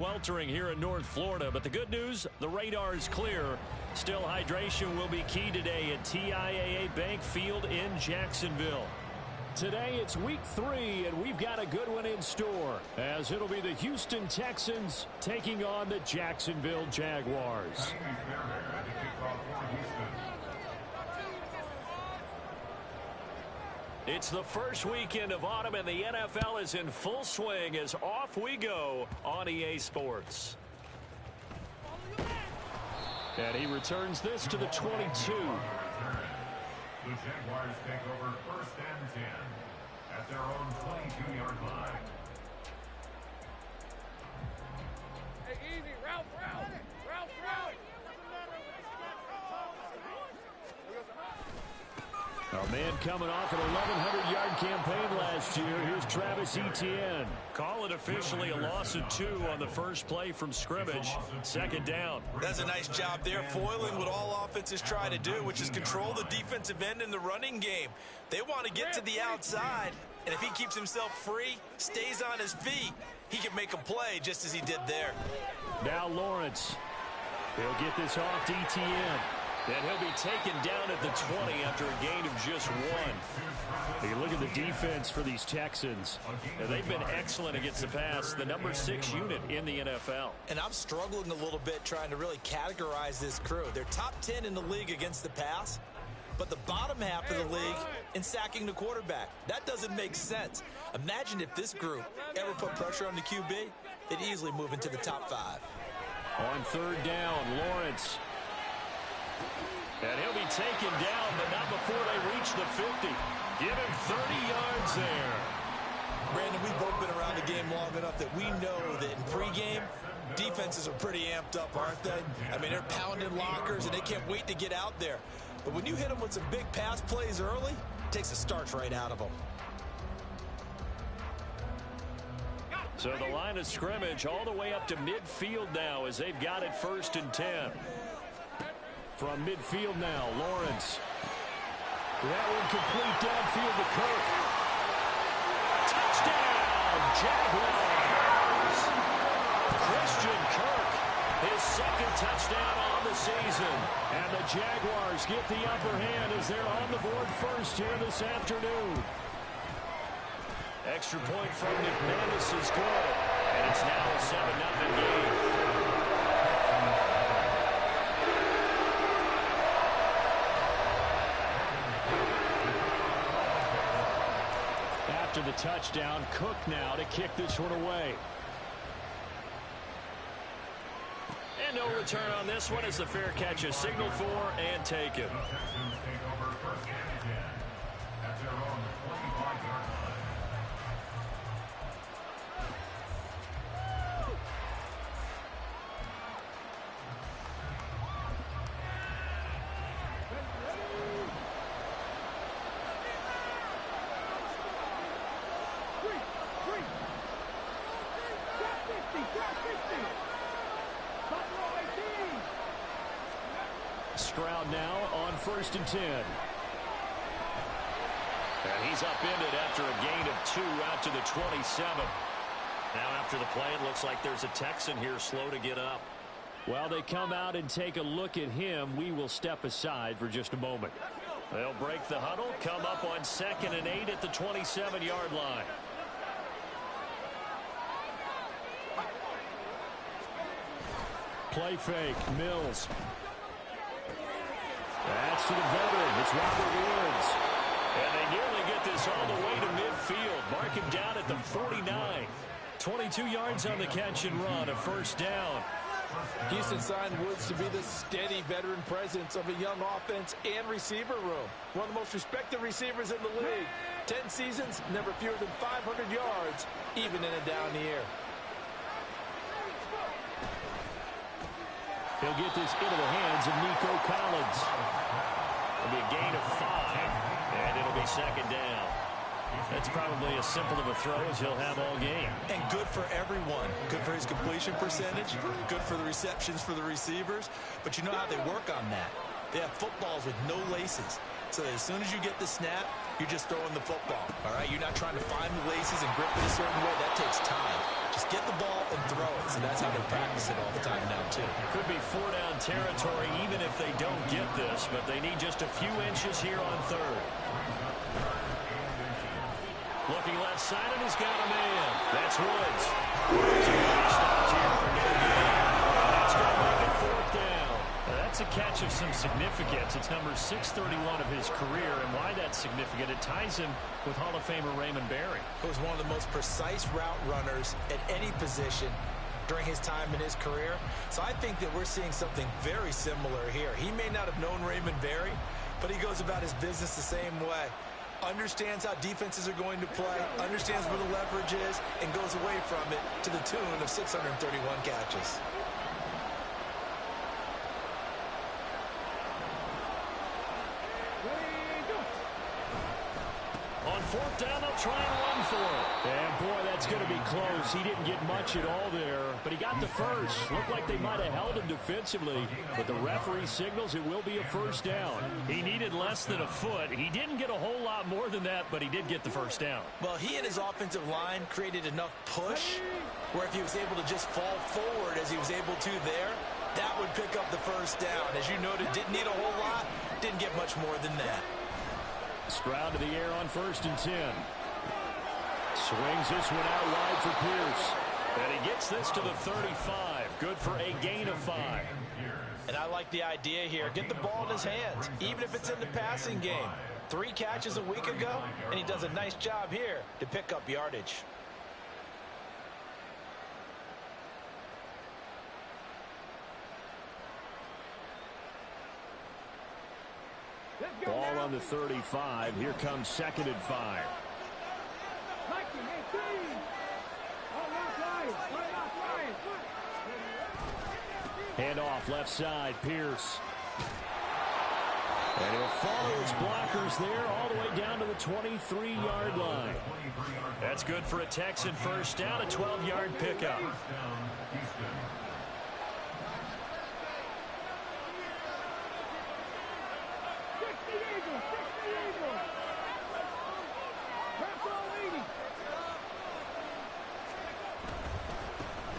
Weltering here in North Florida, but the good news, the radar is clear. Still, hydration will be key today at TIAA Bank Field in Jacksonville. Today it's week 3, and we've got a good one in store, as it'll be the Houston Texans taking on the Jacksonville Jaguars. It's the first weekend of autumn, and the NFL is in full swing as off we go on EA Sports. And he returns this to the 22. The Jaguars take over 1st and 10 at their own 22-yard line. Hey, easy, route. A man coming off an 1,100-yard campaign last year. Here's Travis Etienne. Call it officially a loss of 2 on the first play from scrimmage. 2nd down. That's a nice job there, foiling what all offenses try to do, which is control the defensive end in the running game. They want to get to the outside, and if he keeps himself free, stays on his feet, he can make a play just as he did there. Now Lawrence. He'll get this off to Etienne. And he'll be taken down at the 20 after a gain of just 1. You look at the defense for these Texans. And they've been excellent against the pass, the number 6 unit in the NFL. And I'm struggling a little bit trying to really categorize this crew. They're top 10 in the league against the pass, but the bottom half of the league in sacking the quarterback. That doesn't make sense. Imagine if this group ever put pressure on the QB, they'd easily move into the top 5. On 3rd down, Lawrence. And he'll be taken down, but not before they reach the 50. Give him 30 yards there. Brandon, we've both been around the game long enough that we know that in pregame, defenses are pretty amped up, aren't they? I mean, they're pounding lockers, and they can't wait to get out there. But when you hit them with some big pass plays early, it takes the starch right out of them. So the line of scrimmage all the way up to midfield now as they've got it 1st and 10. From midfield now, Lawrence. That one complete downfield to Kirk. Touchdown, Jaguars! Christian Kirk, his 2nd touchdown on the season. And the Jaguars get the upper hand as they're on the board first here this afternoon. Extra point from McManus is good. And it's now a 7-0 game. After the touchdown, Cook now to kick this one away. And no return on this one as the fair catch is signaled for and taken. The Texans take over 1st and 10 at their own 25-yard line. Stroud now on 1st and 10. And he's upended after a gain of 2 out to the 27. Now after the play, it looks like there's a Texan here slow to get up. While they come out and take a look at him, we will step aside for just a moment. They'll break the huddle, come up on 2nd and 8 at the 27-yard line. Play fake, Mills. That's to the veteran. It's Robert Woods. And they nearly get this all the way to midfield. Mark him down at the 49. 22 yards on the catch and run, a 1st down. Houston signed Woods to be the steady veteran presence of a young offense and receiver room. One of the most respected receivers in the league. 10 seasons, never fewer than 500 yards, even in a down year. He'll get this into the hands of Nico Collins. It'll be a gain of 5, and it'll be 2nd down. That's probably as simple of a throw as he'll have all game. And good for everyone. Good for his completion percentage. Good for the receptions for the receivers. But you know how they work on that. They have footballs with no laces. So that as soon as you get the snap, you're just throwing the football. All right? You're not trying to find the laces and grip it a certain way. That takes time. Just get the ball and throw it. So that's how they practice it all the time now, too. Could be 4-down territory even if they don't get this, but they need just a few inches here on third. Looking left side, and he's got a man. That's Woods. Stopped here for no gain. That's going to make it 4th down. That's a catch of some significance. It's number 631 of his career, and why that's significant, it ties him with Hall of Famer Raymond Berry. He was one of the most precise route runners at any position during his time in his career. So I think that we're seeing something very similar here. He may not have known Raymond Berry, but he goes about his business the same way. Understands how defenses are going to play, understands where the leverage is, and goes away from it to the tune of 631 catches. On 4th down, they'll try and run for it. And boy, that's going to be close. He didn't get much at all there, but he got the first. Looked like they might have held him defensively, but the referee signals it will be a 1st down. He needed less than a foot. He didn't get a whole lot more than that, but he did get the 1st down. Well, he and his offensive line created enough push where if he was able to just fall forward as he was able to there, that would pick up the 1st down. As you noted, didn't need a whole lot, didn't get much more than that. Stroud to the air on 1st and 10. Swings this one out wide for Pierce. And he gets this to the 35. Good for a gain of 5. And I like the idea here. Get the ball in his hands, even if it's in the passing game. 3 catches a week ago, and he does a nice job here to pick up yardage. Ball on the 35. Here comes 2nd and 5. Hand off left side, Pierce. And he'll follow his blockers there all the way down to the 23-yard line. That's good for a Texan 1st down, a 12-yard pickup.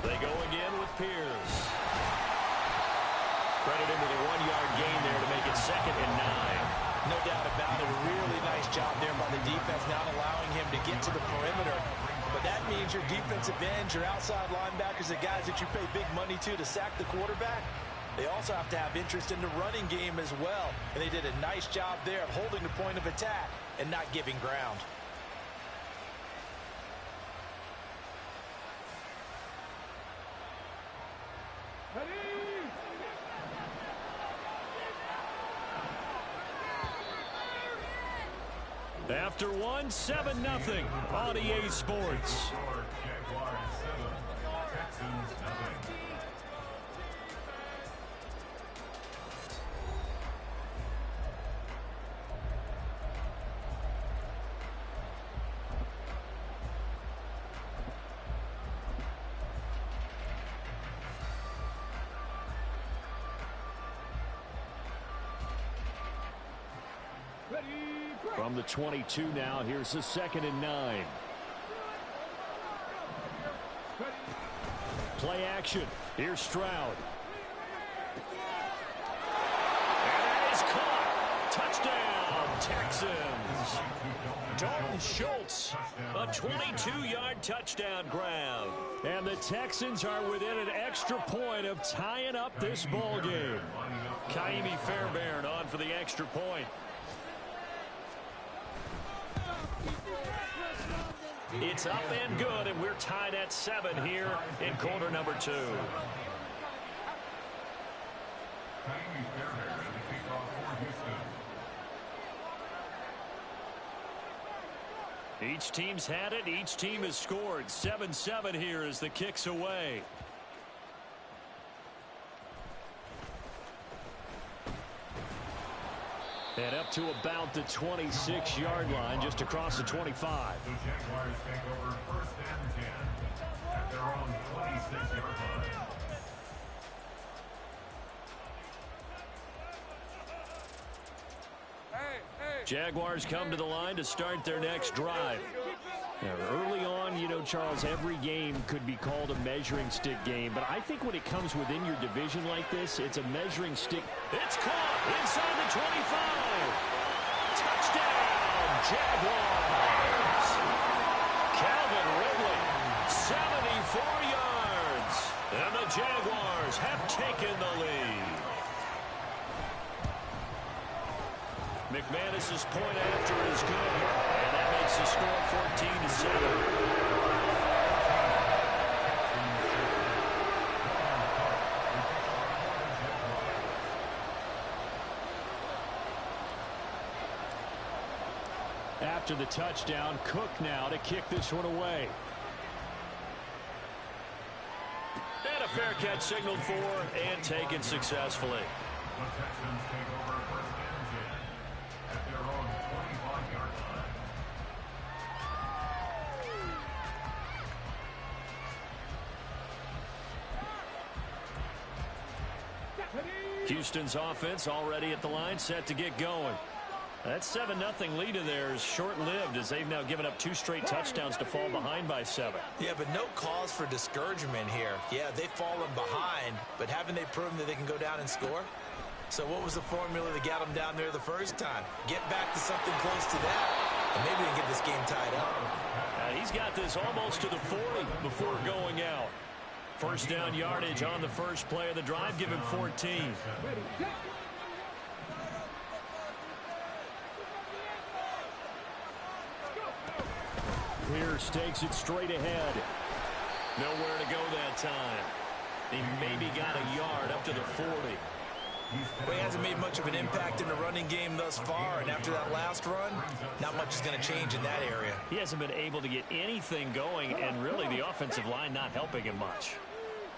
They go again with Pierce. Credit him with a 1-yard gain there to make it 2nd and 9. No doubt about it. A really nice job there by the defense, not allowing him to get to the perimeter. But that means your defensive ends, your outside linebackers, the guys that you pay big money to sack the quarterback, they also have to have interest in the running game as well. And they did a nice job there of holding the point of attack and not giving ground. After 1, 7-0 on EA Sports. From the 22 now, here's the 2nd and 9. Play action. Here's Stroud. And that is caught. Touchdown, Texans. Dalton Schultz, a 22-yard touchdown grab. And the Texans are within an extra point of tying up this ball game. Kaimi Fairbairn on for the extra point. It's up and good, and we're tied at 7 here in quarter number 2. Each team's had it. Each team has scored. 7-7 here as the kick's away. And up to about the 26-yard line, just across the 25. The Jaguars take over 1st and 10 at their own 26-yard line. Jaguars come to the line to start their next drive. Now, early on one, you know, Charles, every game could be called a measuring stick game, but I think when it comes within your division like this, it's a measuring stick. It's caught inside the 25. Touchdown, Jaguars. Calvin Ridley, 74 yards. And the Jaguars have taken the lead. McManus's point after is good, and that makes the score 14-7. After the touchdown, Cook now to kick this one away. And a fair catch signaled for and taken successfully. The Texans take over first and 10 at their own 25-yard line. Houston's offense already at the line, set to get going. That 7-0 lead of theirs short-lived as they've now given up 2 straight touchdowns to fall behind by 7. Yeah, but no cause for discouragement here. Yeah, they've fallen behind, but haven't they proven that they can go down and score? So what was the formula that got them down there the first time? Get back to something close to that, and maybe they can get this game tied up. He's got this almost to the 40 before going out. First down yardage on the first play of the drive, give him 14. Pierce takes it straight ahead. Nowhere to go that time. He maybe got a yard up to the 40. Well, he hasn't made much of an impact in the running game thus far, and after that last run, not much is going to change in that area. He hasn't been able to get anything going, and really the offensive line not helping him much.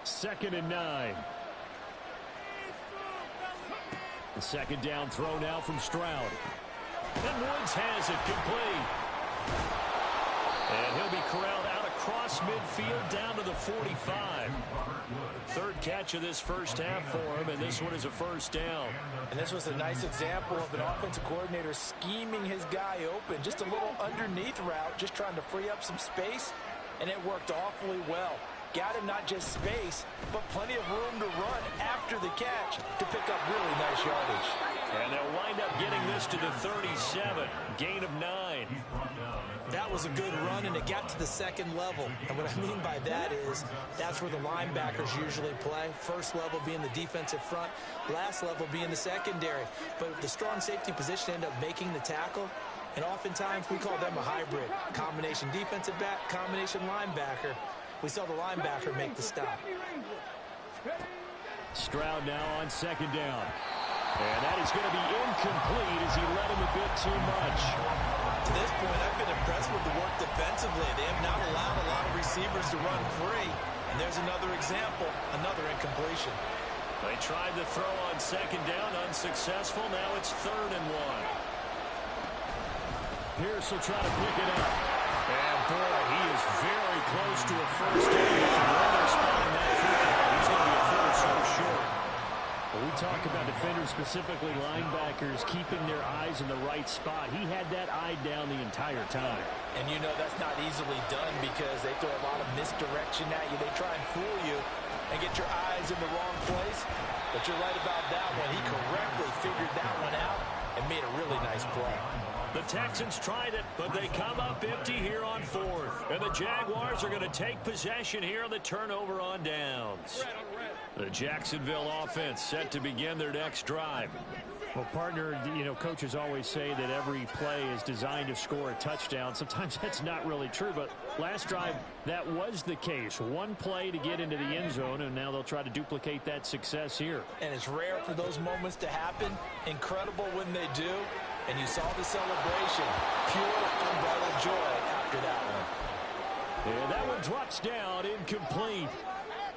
2nd and 9. The second down throw now from Stroud. And Woods has it complete. And he'll be corralled out across midfield down to the 45. Third catch of this first half for him, and this one is a first down. And this was a nice example of an offensive coordinator scheming his guy open. Just a little underneath route, just trying to free up some space, and it worked awfully well. Got him not just space, but plenty of room to run after the catch to pick up really nice yardage. And they'll wind up getting this to the 37. Gain of 9. That was a good run, and it got to the second level. And what I mean by that is that's where the linebackers usually play. First level being the defensive front, last level being the secondary. But the strong safety position ended up making the tackle, and oftentimes we call them a hybrid. Combination defensive back, combination linebacker. We saw the linebacker make the stop. Stroud now on 2nd down. And that is going to be incomplete as he led him a bit too much. To this point, I've been impressed with the work defensively. They have not allowed a lot of receivers to run free. And there's another example, another incompletion. They tried to throw on 2nd down, unsuccessful. Now it's 3rd and 1. Pierce will try to pick it up. And boy, he is very close to a first down. From where they're spotting that football, he's going to be a foot so short. When we talk about defenders, specifically linebackers, keeping their eyes in the right spot, he had that eye down the entire time. And you know that's not easily done because they throw a lot of misdirection at you. They try and fool you and get your eyes in the wrong place. But you're right about that one. He correctly figured that one out and made a really nice play. The Texans tried it, but they come up empty here on 4th. And the Jaguars are going to take possession here on the turnover on downs. The Jacksonville offense set to begin their next drive. Well, partner, you know, coaches always say that every play is designed to score a touchdown. Sometimes that's not really true, but last drive, that was the case. One play to get into the end zone, and now they'll try to duplicate that success here. And it's rare for those moments to happen. Incredible when they do. And you saw the celebration. Pure, unbridled joy after that one. Yeah, that one drops down, incomplete.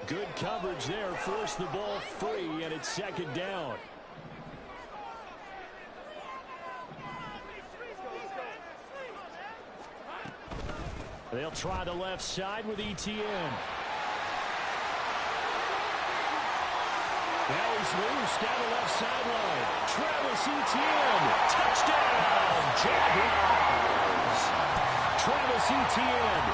Good coverage there, forced the ball free, and it's 2nd down. They'll try the left side with ETN. Now he's loose down the left sideline. Travis Etienne. Touchdown, Jaguars. Travis Etienne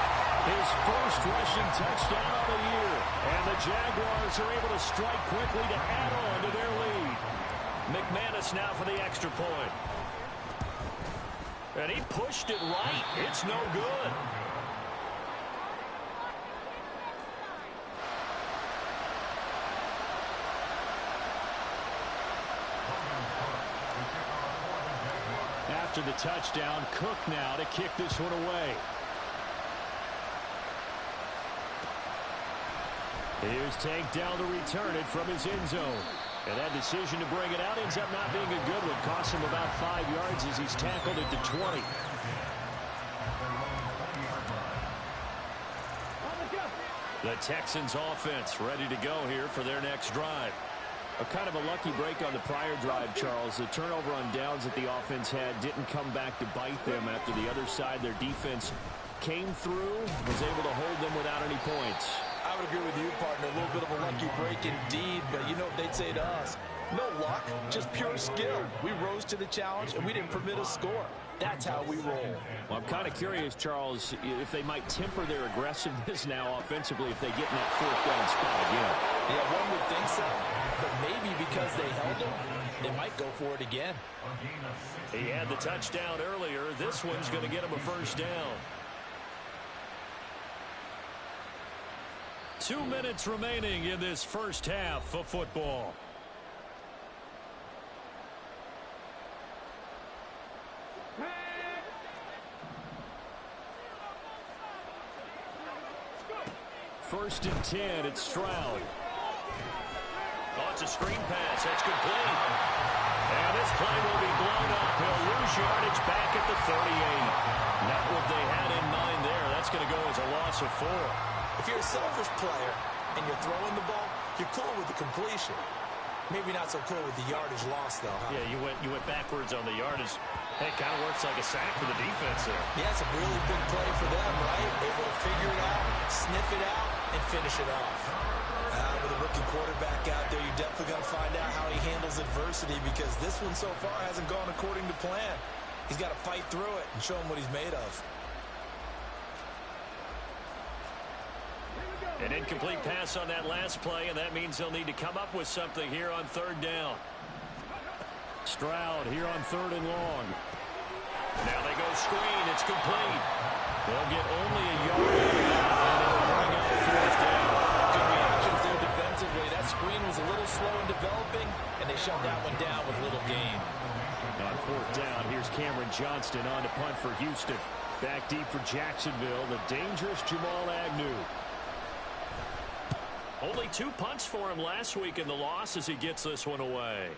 His first rushing touchdown of the year. And the Jaguars are able to strike quickly to add on to their lead. McManus now for the extra point. And he pushed it right. It's no good. After the touchdown, Cook now to kick this one away. Here's Tank down to return it from his end zone. And that decision to bring it out ends up not being a good one. Costs him about 5 yards as he's tackled at the 20. The Texans offense ready to go here for their next drive. A kind of a lucky break on the prior drive, Charles. The turnover on downs that the offense had didn't come back to bite them after the other side. Their defense came through, was able to hold them without any points. I would agree with you, partner. A little bit of a lucky break indeed, but you know what they'd say to us? No luck, just pure skill. We rose to the challenge, and we didn't permit a score. That's how we roll. Well, I'm kind of curious, Charles, if they might temper their aggressiveness now offensively if they get in that fourth down spot again. Yeah, one would think so, but maybe because they held them, they might go for it again. He had the touchdown earlier. This one's going to get him a first down. 2 minutes remaining in this first half of football. First and 10, it's Stroud. Oh, it's a screen pass. That's complete. And this play will be blown up. He'll lose yardage back at the 38. Not what they had in mind there. That's going to go as a loss of 4. If you're a selfish player and you're throwing the ball, you're cool with the completion. Maybe not so cool with the yardage loss, though, huh? Yeah, you went backwards on the yardage. Hey, kind of works like a sack for the defense there. Yeah, it's a really big play for them, right? Able to figure it out, sniff it out, and finish it off. With a rookie quarterback out there, you're definitely going to find out how he handles adversity because this one so far hasn't gone according to plan. He's got to fight through it and show him what he's made of. An incomplete pass on that last play, and that means they'll need to come up with something here on third down. Stroud here on third and long. Now they go screen. It's complete. They'll get only a yard, and it'll bring up fourth down. Good reactions there defensively. That screen was a little slow in developing, and they shut that one down with little gain. On fourth down, here's Cameron Johnston on to punt for Houston. Back deep for Jacksonville, the dangerous Jamal Agnew. Only 2 punts for him last week in the loss as he gets this one away.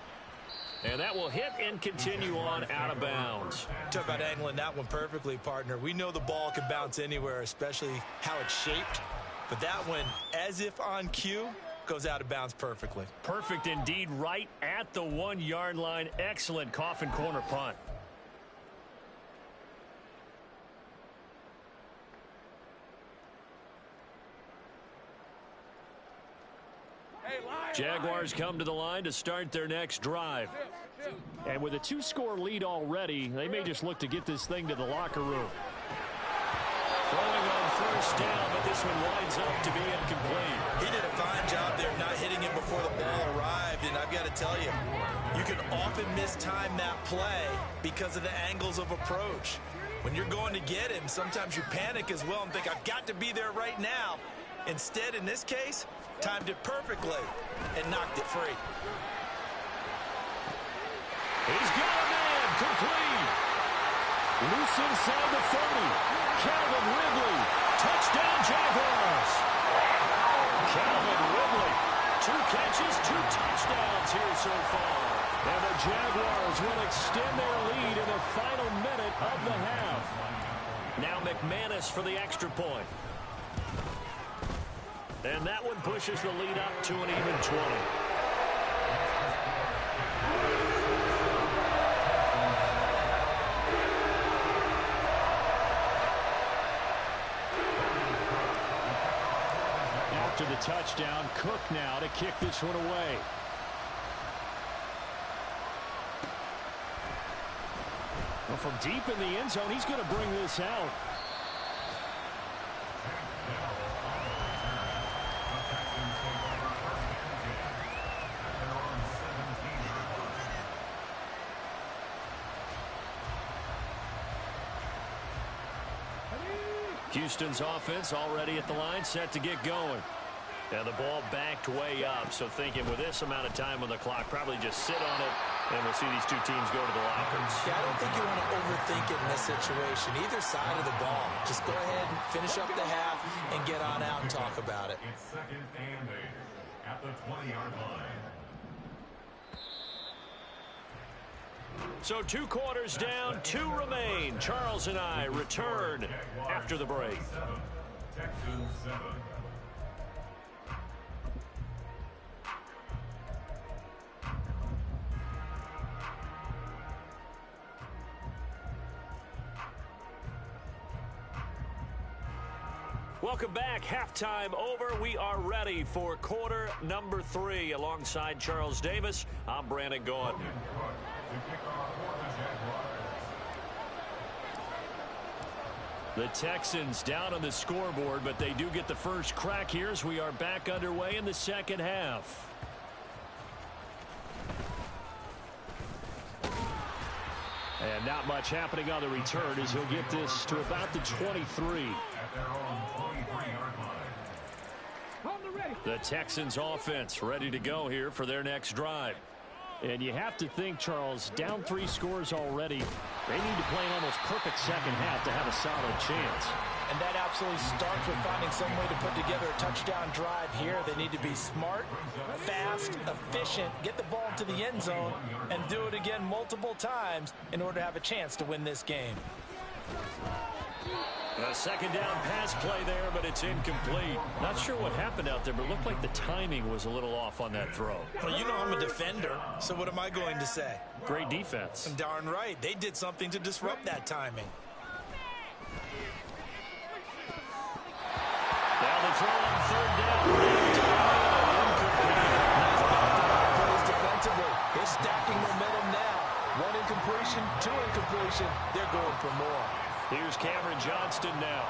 And that will hit and continue on out of bounds. Talk about angling that one perfectly, partner. We know the ball can bounce anywhere, especially how it's shaped. But that one, as if on cue, goes out of bounds perfectly. Perfect indeed, right at the 1-yard line. Excellent coffin corner punt. Jaguars come to the line to start their next drive. And with a 2-score lead already, they may just look to get this thing to the locker room. Throwing on first down, but this one winds up to be incomplete. He did a fine job there not hitting him before the ball arrived, and I've got to tell you, you can often mistime that play because of the angles of approach. When you're going to get him, sometimes you panic as well and think, I've got to be there right now. Instead, in this case, timed it perfectly and knocked it free. He's got a man, complete. Loose inside the 30. Calvin Ridley. Touchdown, Jaguars. Calvin Ridley. 2 catches, 2 touchdowns here so far. And the Jaguars will extend their lead in the final minute of the half. Now McManus for the extra point. And that one pushes the lead up to an even 20. After the touchdown, Cook now to kick this one away. Well, from deep in the end zone, he's going to bring this out. Houston's offense already at the line, set to get going. Now the ball backed way up, so thinking with this amount of time on the clock, probably just sit on it, and we'll see these two teams go to the lockers. Yeah, I don't think you want to overthink it in this situation. Either side of the ball. Just go ahead and finish up the half and get on out and talk about it. It's 2nd and 8 at the 20-yard line. So 2 quarters down, 2 remain. Charles and I return after the break. Texans 7. Welcome back. Halftime over. We are ready for quarter number 3. Alongside Charles Davis, I'm Brandon Gaudin. The Texans down on the scoreboard, but they do get the first crack here as we are back underway in the second half. And not much happening on the return as he'll get this to about the 23. The Texans offense ready to go here for their next drive. And you have to think, Charles, down 3 scores already. They need to play an almost perfect second half to have a solid chance. And that absolutely starts with finding some way to put together a touchdown drive here. They need to be smart, fast, efficient, get the ball to the end zone, and do it again multiple times in order to have a chance to win this game. A second down pass play there, but it's incomplete. Not sure what happened out there, but it looked like the timing was a little off on that throw. Well, you know I'm a defender, so what am I going to say? Great defense. Darn right. They did something to disrupt that timing. Now the throw on 3rd down. Plays defensively. They're stacking momentum now. 1 incompletion, 2 incompletion. They're going for more. Here's Cameron Johnston now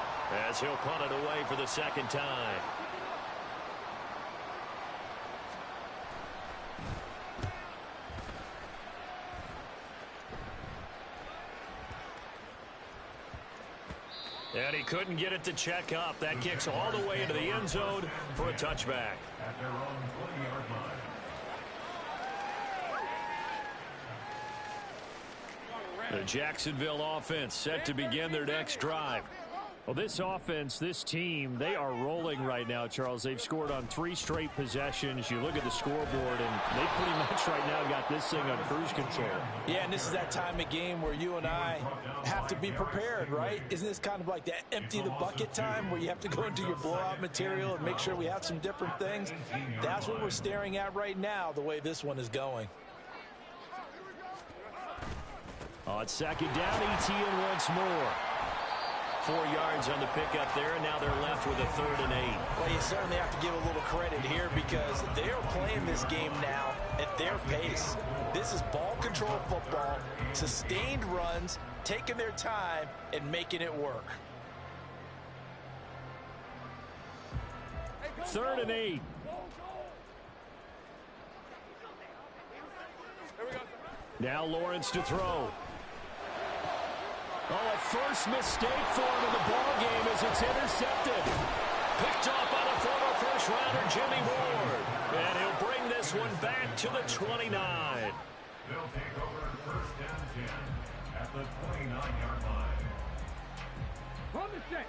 as he'll punt it away for the second time. And he couldn't get it to check up. That kicks all the way into the end zone for a touchback. At their own 20-yard line. The Jacksonville offense set to begin their next drive. Well, this offense, this team, they are rolling right now, Charles. They've scored on 3 straight possessions. You look at the scoreboard, and they pretty much right now got this thing on cruise control. Yeah, and this is that time of game where you and I have to be prepared, right? Isn't this kind of like that empty the bucket time where you have to go into your blowout material and make sure we have some different things? That's what we're staring at right now, the way this one is going. On second down, ETN once more. 4 yards on the pickup there, and now they're left with a 3rd and 8. Well, you certainly have to give a little credit here because they are playing this game now at their pace. This is ball control football, sustained runs, taking their time, and making it work. 3rd and 8. Now Lawrence to throw. Oh, a first mistake for him in the ball game as it's intercepted. Picked off by the former first-rounder Jimmy Ward. And he'll bring this one back to the 29. They'll take over 1st and 10 at the 29-yard line. Run the check.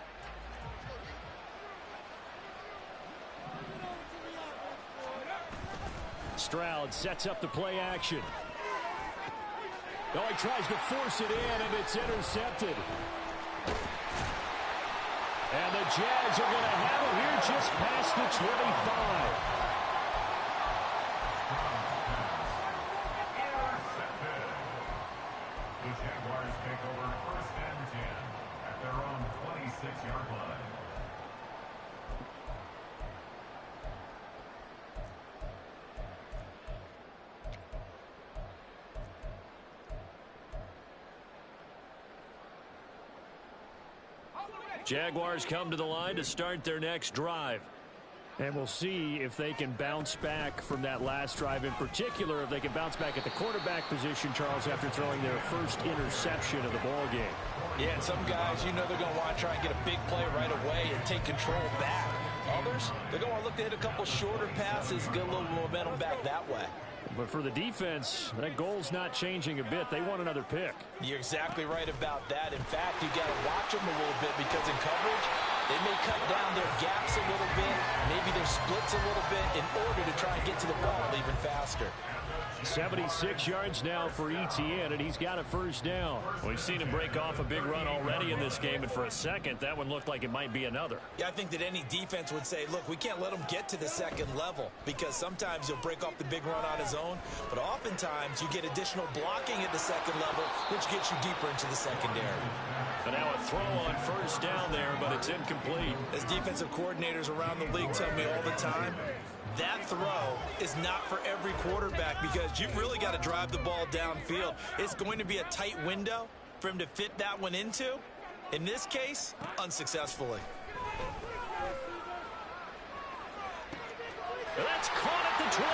Stroud sets up the play action. Oh, he tries to force it in, and it's intercepted. And the Jags are going to have it here just past the 25. The Jaguars take over 1st and 10 at their own 26-yard line. Jaguars come to the line to start their next drive. And we'll see if they can bounce back from that last drive. In particular, if they can bounce back at the quarterback position, Charles, after throwing their first interception of the ball game. Yeah, and some guys, you know they're going to want to try and get a big play right away and take control back. Others, they're going to look to hit a couple shorter passes, get a little momentum back that way. But for the defense, that goal's not changing a bit. They want another pick. You're exactly right about that. In fact, you got to watch them a little bit because in coverage, they may cut down their gaps a little bit, maybe their splits a little bit in order to try and get to the ball even faster. 76 yards now for ETN, and he's got a first down. We've seen him break off a big run already in this game, and for a second, that one looked like it might be another. Yeah, I think that any defense would say, look, we can't let him get to the second level because sometimes he'll break off the big run on his own, but oftentimes you get additional blocking at the second level, which gets you deeper into the secondary. But now a throw on first down there, but it's incomplete. As defensive coordinators around the league tell me all the time, that throw is not for every quarterback because you've really got to drive the ball downfield. It's going to be a tight window for him to fit that one into. In this case, unsuccessfully. That's caught at the 25.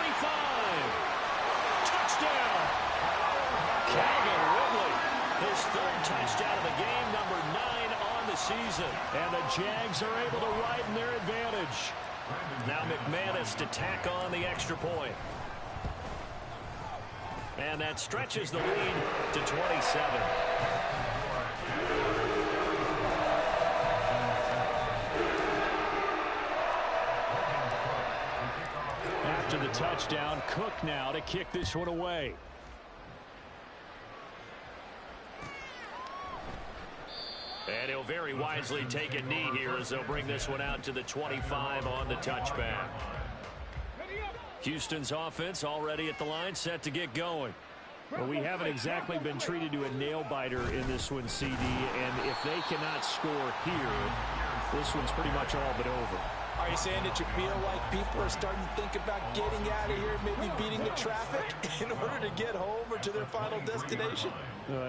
Touchdown. Calvin Ridley. His third touchdown of the game, number 9 on the season. And the Jags are able to widen their advantage. Now McManus to tack on the extra point. And that stretches the lead to 27. After the touchdown, Cook now to kick this one away. And he'll very wisely take a knee here as they'll bring this one out to the 25 on the touchback. Houston's offense already at the line, set to get going. Well, we haven't exactly been treated to a nail-biter in this one, CD, and if they cannot score here, this one's pretty much all but over. Are you saying that you feel like people are starting to think about getting out of here, maybe beating the traffic in order to get home or to their final destination?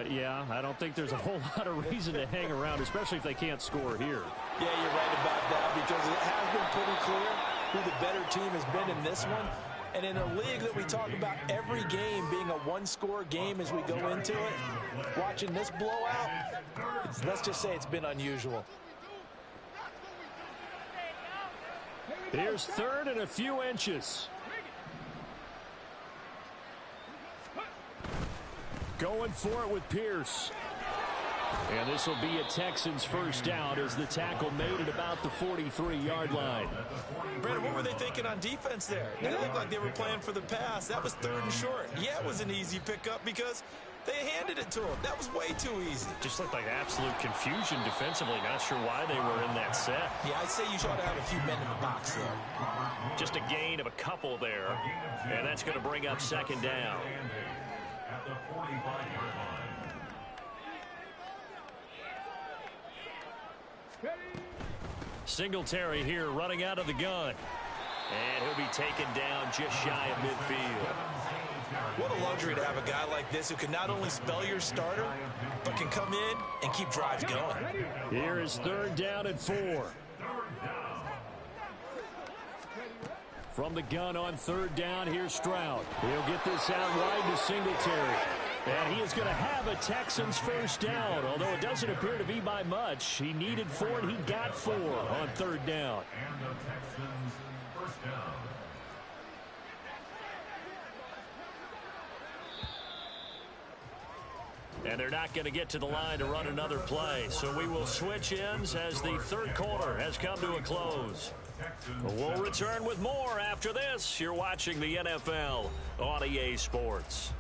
Yeah, I don't think there's a whole lot of reason to hang around, especially if they can't score here. Yeah, you're right about that because it has been pretty clear who the better team has been in this one. And in a league that we talk about every game being a one-score game as we go into it, watching this blowout, let's just say it's been unusual. Here's third and a few inches. Going for it with Pierce. And this will be a Texans first down as the tackle made at about the 43-yard line. Brandon, what were they thinking on defense there? They looked like they were playing for the pass. That was third and short. Yeah, it was an easy pickup because they handed it to him. That was way too easy. Just looked like absolute confusion defensively. Not sure why they were in that set. Yeah, I'd say you ought to have a few men in the box there. Just a gain of a couple there. And that's going to bring up second down. At the 45-yard line. Singletary here running out of the gun. And he'll be taken down just shy of midfield. What a luxury to have a guy like this who can not only spell your starter, but can come in and keep drives going. Here is third down and 4. From the gun on third down, here's Stroud. He'll get this out wide to Singletary. And he is going to have a Texans first down, although it doesn't appear to be by much. He needed 4, and he got 4 on third down. And the Texans first down. And they're not going to get to the line to run another play. So we will switch ends as the third quarter has come to a close. We'll return with more after this. You're watching the NFL on EA Sports.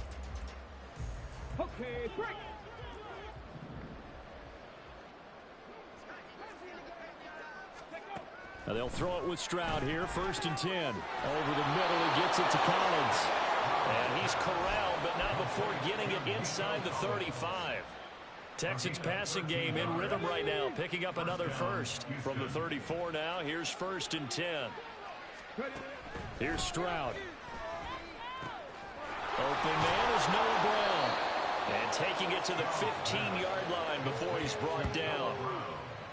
Okay, break. Now they'll throw it with Stroud here, first and 10. Over the middle, he gets it to Collins. And he's corralled, but not before getting it inside the 35. Texans passing game in rhythm right now, picking up another first. From the 34 now, here's first and 10. Here's Stroud. Open man is Noah Brown. And taking it to the 15-yard line before he's brought down.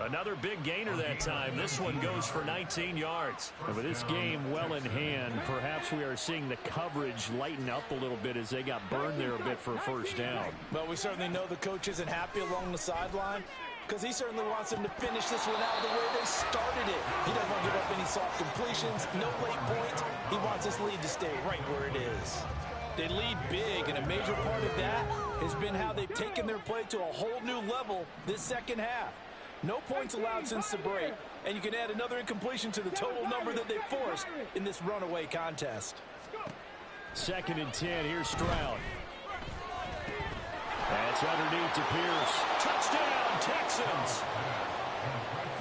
Another big gainer that time. This one goes for 19 yards. And with this game well in hand, perhaps we are seeing the coverage lighten up a little bit as they got burned there a bit for a first down. Well, we certainly know the coach isn't happy along the sideline because he certainly wants them to finish this one out the way they started it. He doesn't want to give up any soft completions, no late points. He wants this lead to stay right where it is. They lead big, and a major part of that has been how they've taken their play to a whole new level this second half. No points allowed since the break, and you can add another incompletion to the total number that they forced in this runaway contest. 2nd and 10. Here's Stroud. That's underneath to Pierce. Touchdown, Texans.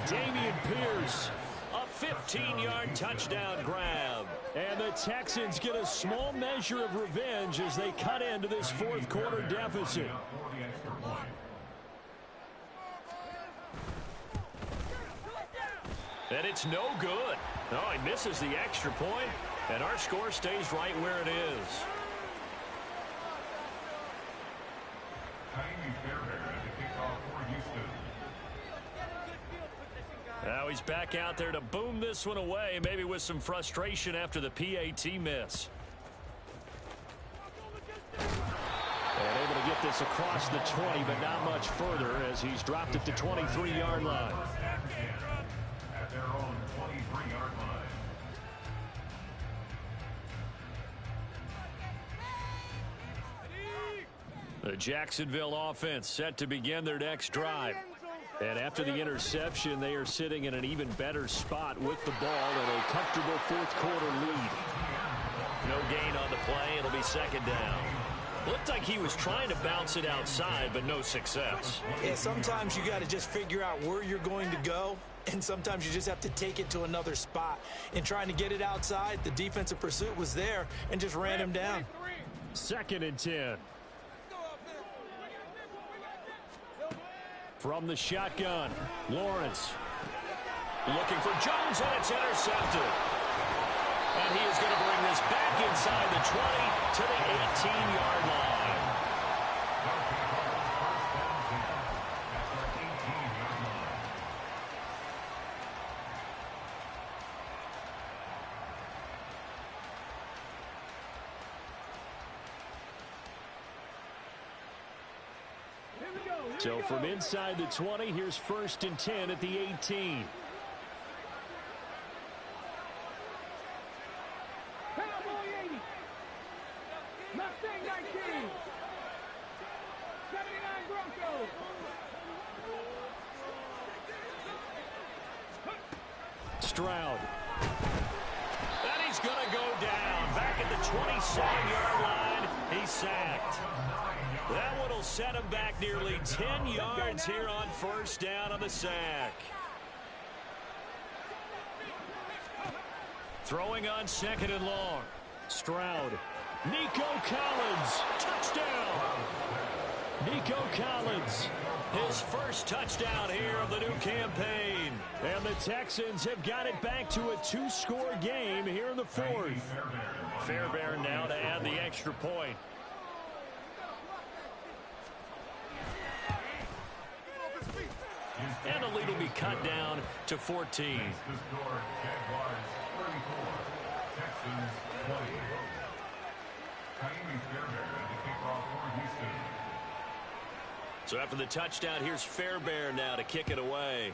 Damian Pierce, a 15-yard touchdown grab. And the Texans get a small measure of revenge as they cut into this fourth quarter deficit. And it's no good. Oh, he misses the extra point, and our score stays right where it is. Now he's back out there to boom this one away, maybe with some frustration after the PAT miss. And able to get this across the 20, but not much further as he's dropped it to 23-yard line. At their own 23-yard line. The Jacksonville offense set to begin their next drive. And after the interception, they are sitting in an even better spot with the ball and a comfortable fourth quarter lead. No gain on the play. It'll be 2nd down. Looked like he was trying to bounce it outside, but no success. Yeah, sometimes you got to just figure out where you're going to go, and sometimes you just have to take it to another spot. In trying to get it outside, the defensive pursuit was there and just ran him down. 2nd and 10. From the shotgun, Lawrence looking for Jones, and it's intercepted. And he is going to bring this back inside the 20 to the 18-yard line. So from inside the 20, here's 1st and 10 at the 18. Cowboy 80. Mustang 19. 79 Broncos. Stroud. And he's going to go down. Back at the 27-yard line, he's sacked. That one will set him back nearly 10 yards here on 1st down on the sack. Throwing on 2nd and long. Stroud. Nico Collins. Touchdown. Nico Collins. His first touchdown here of the new campaign. And the Texans have got it back to a 2-score game here in the 4th. Fairbairn now to add the extra point. And the lead will be cut down to 14. So after the touchdown, here's Fairbairn now to kick it away.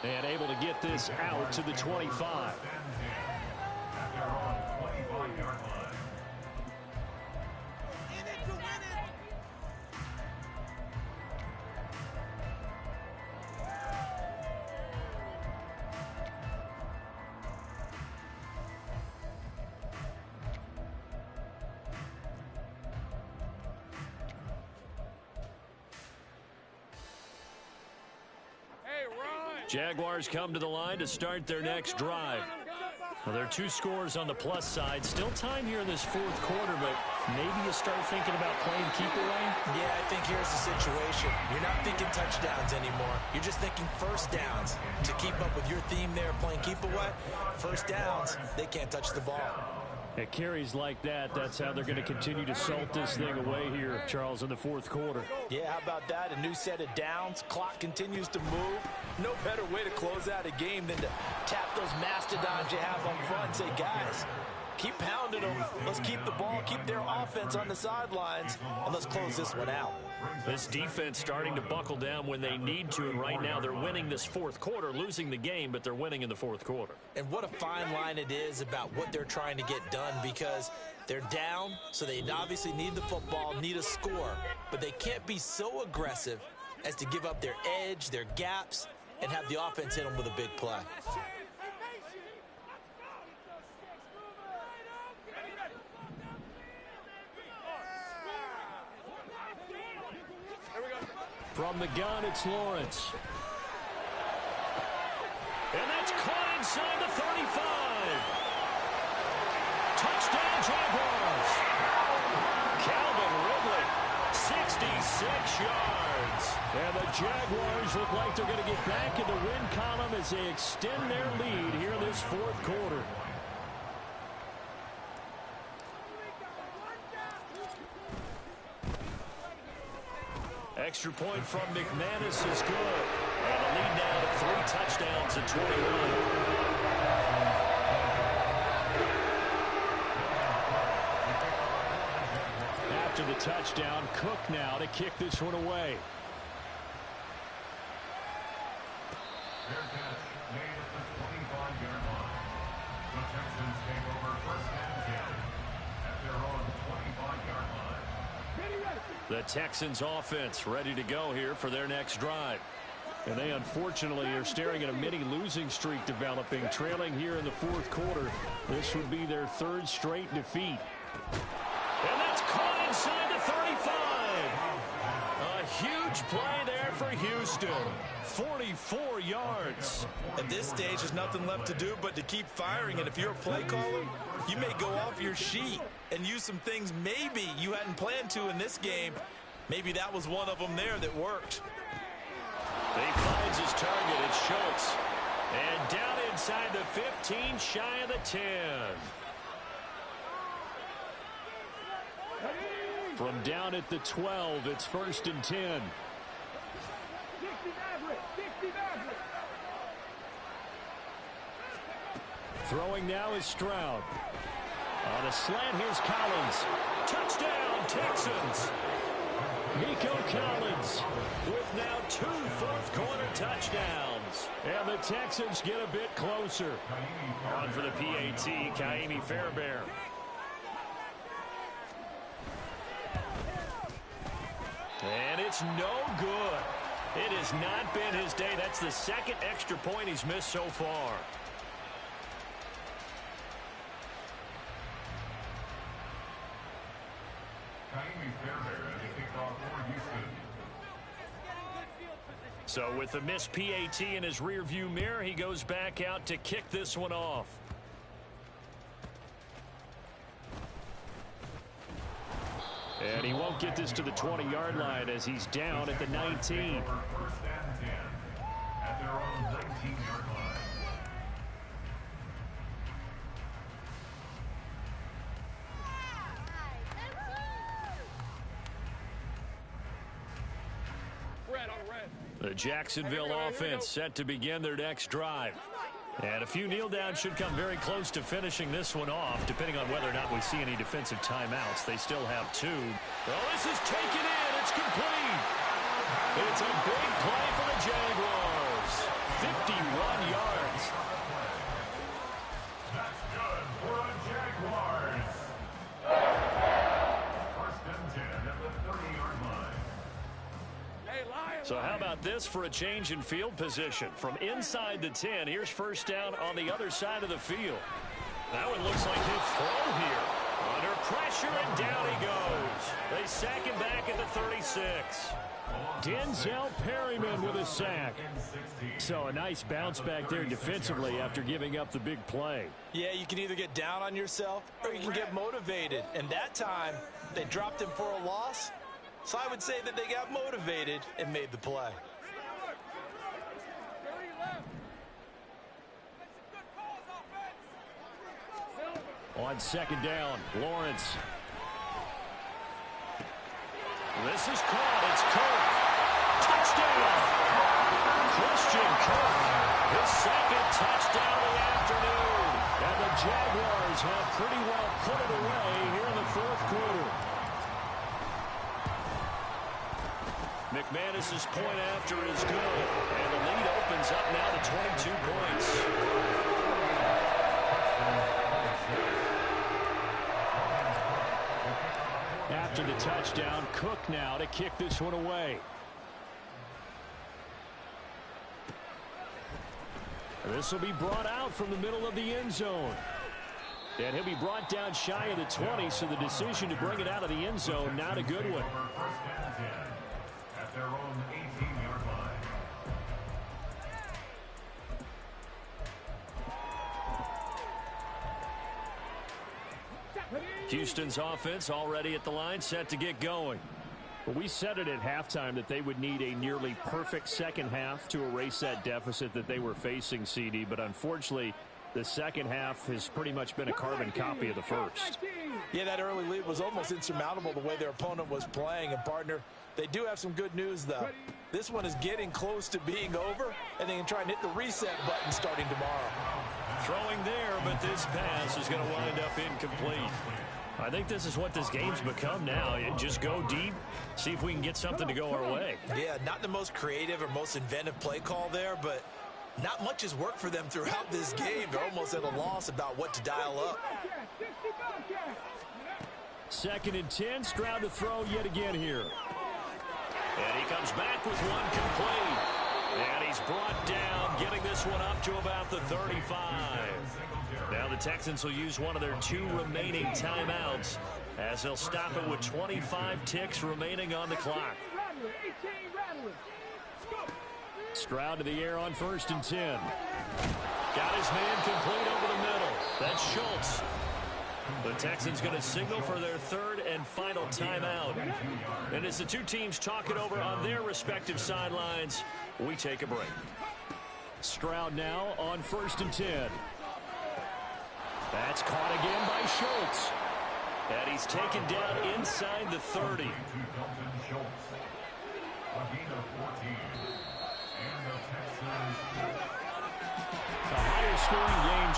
And able to get this out to the 25. Jaguars come to the line to start their next drive. Well, there are two scores on the plus side. Still time here in this fourth quarter, but maybe you start thinking about playing keep away? Yeah, I think here's the situation. You're not thinking touchdowns anymore. You're just thinking first downs. To keep up with your theme there, playing keep away, first downs, they can't touch the ball. At carries like that, that's how they're going to continue to salt this thing away here, Charles, in the fourth quarter. Yeah, how about that? A new set of downs. Clock continues to move. No better way to close out a game than to tap those mastodons you have up front and say, guys, keep pounding them. Let's keep the ball, keep their offense on the sidelines, and let's close this one out. This defense starting to buckle down when they need to, and right now they're winning this fourth quarter, losing the game, but they're winning in the fourth quarter. And what a fine line it is about what they're trying to get done, because they're down, so they obviously need the football, need a score, but they can't be so aggressive as to give up their edge, their gaps, and have the offense hit them with a big play. From the gun, it's Lawrence. And that's caught inside the 35. Touchdown, Jaguars. Calvin Ridley, 66 yards. And the Jaguars look like they're going to get back in the win column as they extend their lead here in this fourth quarter. Extra point from McManus is good. And a lead now to 3 touchdowns at 21. After the touchdown, Cook now to kick this one away. Fair catch made at the 25-yard line. The Texans take over first and 10 at their own 25-yard line. The Texans offense ready to go here for their next drive. And they unfortunately are staring at a mini losing streak developing, trailing here in the fourth quarter. This would be their 3rd straight defeat. And that's caught inside the 35. A huge play there for Houston. 44 yards. At this stage, there's nothing left to do but to keep firing. And if you're a play caller, you may go off your sheet and use some things maybe you hadn't planned to in this game. Maybe that was one of them there that worked. He finds his target. It's Schultz. And down inside the 15, shy of the 10. From down at the 12, it's 1st and 10. Throwing now is Stroud. On a slant, here's Collins. Touchdown, Texans. Nico Collins with now 2 fourth-quarter touchdowns. And the Texans get a bit closer. On for the PAT, Kaimi Fairbairn. And it's no good. It has not been his day. That's the 2nd extra point he's missed so far. So with the missed PAT in his rearview mirror, he goes back out to kick this one off. And he won't get this to the 20-yard line as he's down at the 19. First and 10 at their own 19-yard line. The Jacksonville offense set to begin their next drive. And a few kneel downs should come very close to finishing this one off, depending on whether or not we see any defensive timeouts. They still have 2. Well, this is taken in. It's complete. It's a big play for the Jaguars. 51 yards. That's good for the Jaguars. First and 10 at the 30-yard line. So how about this for a change in field position? From inside the 10, here's first down on the other side of the field. That one looks like he'll throw here. Under Pressure, and down he goes. They sack him back at the 36. Denzel Perryman with a sack. So a nice bounce back there defensively after giving up the big play. Yeah, you can either get down on yourself or you can get motivated. And that time, they dropped him for a loss. So I would say that they got motivated and made the play. On second down, Lawrence. This is caught. It's Kirk. Touchdown! Christian Kirk, his second touchdown of the afternoon. And the Jaguars have pretty well put it away here in the fourth quarter. McManus's point after is good. And the lead opens up now to 22 points. After the touchdown, Cook now to kick this one away. This will be brought out from the middle of the end zone. And he'll be brought down shy of the 20, so the decision to bring it out of the end zone, not a good one. At their own 18-yard line. Houston's offense already at the line, set to get going. Well, we said it at halftime that they would need a nearly perfect second half to erase that deficit that they were facing, CD. But unfortunately, the second half has pretty much been a carbon copy of the first. Yeah, that early lead was almost insurmountable the way their opponent was playing. And, partner, they do have some good news, though. This one is getting close to being over, and they can try and hit the reset button starting tomorrow. Throwing there, but this pass is going to wind up incomplete. I think this is what this game's become now. Just go deep, see if we can get something to go our way. Yeah, not the most creative or most inventive play call there, but not much has worked for them throughout this game. They're almost at a loss about what to dial up. Second and 10, Stroud to throw yet again here. And he comes back with one complete. And he's brought down, getting this one up to about the 35. Now the Texans will use one of their 2 remaining timeouts as they'll stop it with 25 ticks remaining on the clock. Stroud to the air on first and 10. Got his man complete over the middle. That's Schultz. The Texans going to signal for their third and final timeout. And as the two teams talk it over on their respective sidelines, we take a break. Stroud now on first and 10. That's caught again by Schultz. And he's taken down inside the 30. A higher scoring game.